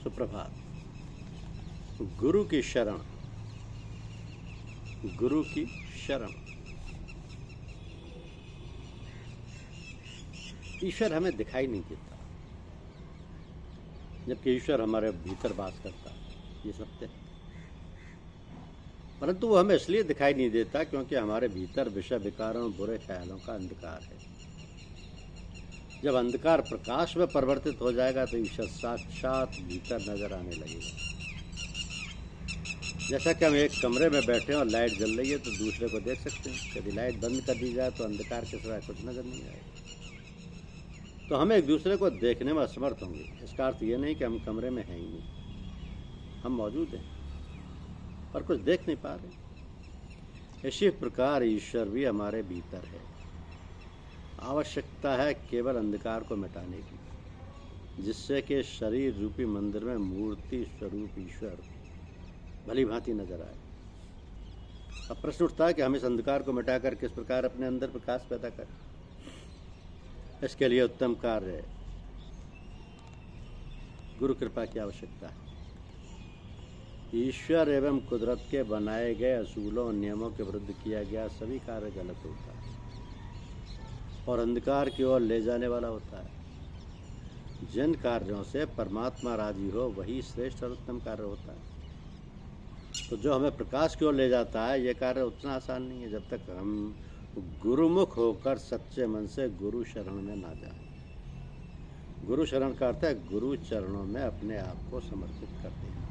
सुप्रभात। गुरु की शरण, गुरु की शरण। ईश्वर हमें दिखाई नहीं देता, जबकि ईश्वर हमारे भीतर वास करता है, ये सत्य है। परंतु वो हमें इसलिए दिखाई नहीं देता क्योंकि हमारे भीतर विषय विकारों बुरे ख्यालों का अंधकार है। जब अंधकार प्रकाश में परिवर्तित हो जाएगा तो ईश्वर साक्षात भीतर नजर आने लगेगा। जैसा कि हम एक कमरे में बैठे हैं और लाइट जल रही है तो दूसरे को देख सकते हैं। यदि लाइट बंद कर दी जाए तो अंधकार के सिवाय कुछ नजर नहीं आएगा। तो हम एक दूसरे को देखने में असमर्थ होंगे। इसका अर्थ ये नहीं कि हम कमरे में हैं ही नहीं, हम मौजूद हैं पर कुछ देख नहीं पा रहे। इसी प्रकार ईश्वर भी हमारे भीतर है। आवश्यकता है केवल अंधकार को मिटाने की, जिससे कि शरीर रूपी मंदिर में मूर्ति स्वरूप ईश्वर भली भांति नजर आए। अब प्रश्न उठता है कि हम इस अंधकार को मिटाकर किस प्रकार अपने अंदर प्रकाश पैदा करें। इसके लिए उत्तम कार्य गुरु कृपा की आवश्यकता है। ईश्वर एवं कुदरत के बनाए गए असूलों और नियमों के विरुद्ध किया गया सभी कार्य गलत होता है और अंधकार की ओर ले जाने वाला होता है। जिन कार्यों से परमात्मा राजी हो वही श्रेष्ठ और उत्तम कार्य होता है। तो जो हमें प्रकाश की ओर ले जाता है, ये कार्य उतना आसान नहीं है जब तक हम गुरुमुख होकर सच्चे मन से गुरु शरण में ना जाए। गुरु शरण का अर्थ है गुरु चरणों में अपने आप को समर्पित कर देना।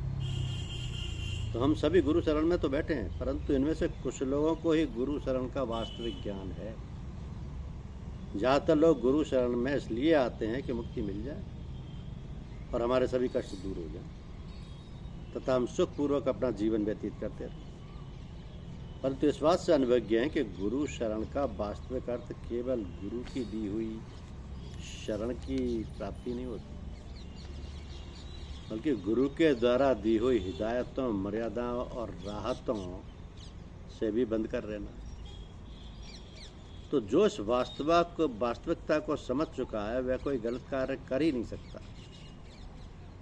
तो हम सभी गुरु शरण में तो बैठे हैं, परंतु इनमें से कुछ लोगों को ही गुरु शरण का वास्तविक ज्ञान है। ज़्यादातर लोग गुरु शरण में इसलिए आते हैं कि मुक्ति मिल जाए और हमारे सभी कष्ट दूर हो जाए तथा हम सुखपूर्वक अपना जीवन व्यतीत करते रहें। परंतु इस बात से अनभिज्ञ हैं कि गुरु शरण का वास्तविक अर्थ केवल गुरु की दी हुई शरण की प्राप्ति नहीं होती, बल्कि गुरु के द्वारा दी हुई हिदायतों, मर्यादाओं और राहतों से भी बंद कर रहना। तो जो इस वास्तविकता को समझ चुका है वह कोई गलत कार्य कर ही नहीं सकता।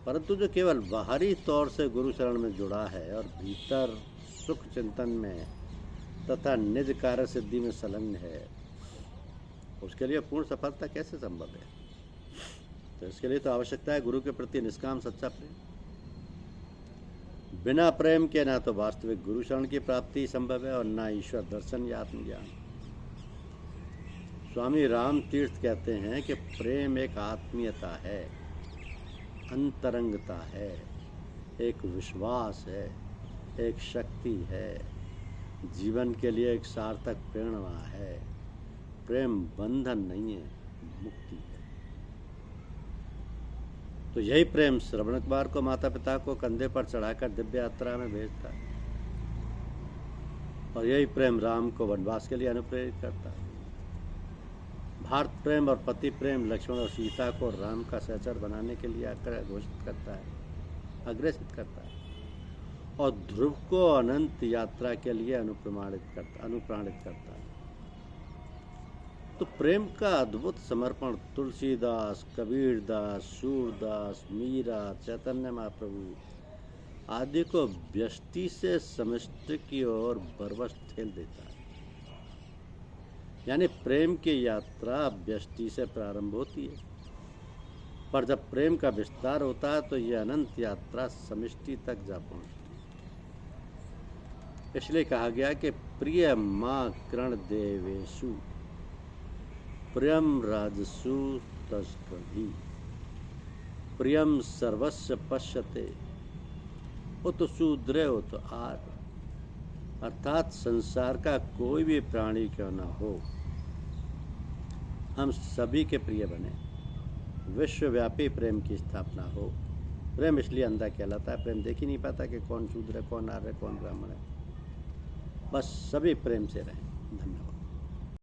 परंतु जो केवल बाहरी तौर से गुरु शरण में जुड़ा है और भीतर सुख चिंतन में तथा निज कार्य सिद्धि में संलग्न है, उसके लिए पूर्ण सफलता कैसे संभव है। तो इसके लिए तो आवश्यकता है गुरु के प्रति निष्काम सच्चा प्रेम। बिना प्रेम के ना तो वास्तविक गुरु शरण की प्राप्ति संभव है और ना ईश्वर दर्शन या आत्मज्ञान। स्वामी राम तीर्थ कहते हैं कि प्रेम एक आत्मीयता है, अंतरंगता है, एक विश्वास है, एक शक्ति है, जीवन के लिए एक सार्थक प्रेरणा है। प्रेम बंधन नहीं है, मुक्ति है। तो यही प्रेम श्रवण कुमार को माता पिता को कंधे पर चढ़ाकर दिव्य यात्रा में भेजता है और यही प्रेम राम को वनवास के लिए अनुप्रेरित करता है। भारत प्रेम और पति प्रेम लक्ष्मण और सीता को राम का सहचर बनाने के लिए घोषित करता है, अग्रेसित करता है और ध्रुव को अनंत यात्रा के लिए अनुप्राणित करता है। तो प्रेम का अद्भुत समर्पण तुलसीदास, कबीरदास, सूरदास, मीरा, चैतन्य महाप्रभु आदि को व्यष्टि से समष्टि की ओर बरबस ठेल देता है। यानी प्रेम की यात्रा व्यष्टि से प्रारंभ होती है, पर जब प्रेम का विस्तार होता है तो यह अनंत यात्रा समष्टि तक जा पहुंचती है। इसलिए कहा गया कि प्रिय माँ कर्ण देवेशु प्रियम राजसु तस्कभी प्रियम सर्वस्व पश्यते उत शूद्रे उत आर। अर्थात संसार का कोई भी प्राणी क्यों न हो, हम सभी के प्रिय बने, विश्वव्यापी प्रेम की स्थापना हो। प्रेम इसलिए अंधा कहलाता है, प्रेम देख ही नहीं पाता कि कौन शूद्र है, कौन आर्य है, कौन ब्राह्मण है। बस सभी प्रेम से रहें। धन्यवाद।